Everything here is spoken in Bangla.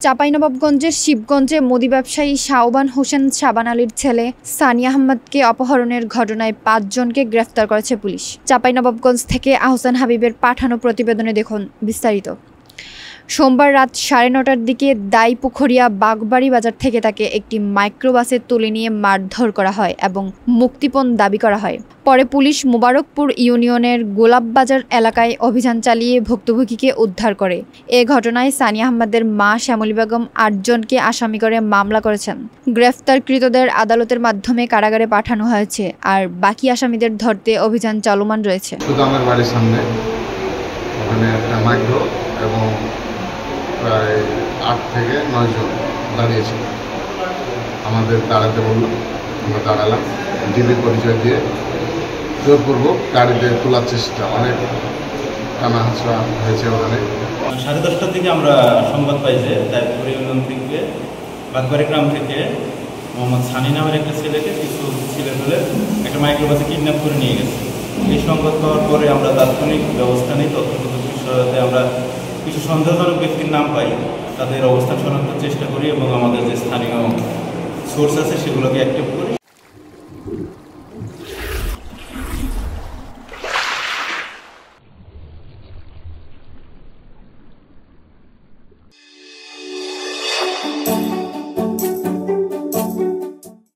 চাঁপাইনবাবগঞ্জের শিবগঞ্জে মুদি ব্যবসায়ী শাওবান হোসেন শাবান আলীর ছেলে সানি আহমেদকে অপহরণের ঘটনায় ৫ জনকে গ্রেফতার করেছে পুলিশ। চাঁপাইনবাবগঞ্জ থেকে আহসান হাবিবের পাঠানো প্রতিবেদনে দেখুন বিস্তারিত। সোমবার রাত ৯:৩০টার দিকে দাইপুখরিয়া বাগবাড়ি বাজার থেকে তাকে একটি মাইক্রোবাসে তুলে নিয়ে মারধর করা হয় এবং মুক্তিপণ দাবি করা হয়। পরে পুলিশ মোবারকপুর ইউনিয়নের গোলাপবাজার এলাকায় অভিযান চালিয়ে ভুক্তভোগীকে উদ্ধার করে। এ ঘটনায় সানি আহমেদের মা শ্যামলী বেগম ৮ জনকে আসামি করে মামলা করেছেন। গ্রেফতারকৃতদের আদালতের মাধ্যমে কারাগারে পাঠানো হয়েছে, আর বাকি আসামিদের ধরতে অভিযান চলমান রয়েছে। শুধু আমার বাড়ির সামনে ওখানে একটা মাইক্রো এবং প্রায় ৮ থেকে ৯ জন দাঁড়িয়েছিল। আমাদের দাঁড়াতে বললো, আমরা দাঁড়ালাম। ডিবি পরিচয় দিয়ে জোরপূর্বক গাড়িতে তোলার চেষ্টা, অনেক টানা হাঁচড়া হয়েছে। ওখানে 10:30টার দিকে আমরা সংবাদ পাই যে দাইপুর ইউনিয়ন থেকে বাগবাড়ি গ্রাম থেকে মোহাম্মদ সানি নামের একটা ছেলেকে কিছু ছেলে ফেলে একটা মাইক্রোবাসে কিডন্যাপ করে নিয়ে গেছে। এই সংবাদ পাওয়ার পরে আমরা তাৎক্ষণিক ব্যবস্থা নিই। তথ্যপ্রযুক্তির সহায়তায় আমরা কিছু সন্দেহজনক ব্যক্তির নাম পাই, তাদের অবস্থান শনাক্তের চেষ্টা করি এবং আমাদের যে স্থানীয় সোর্স আছে সেগুলোকে অ্যাক্টিভ করি।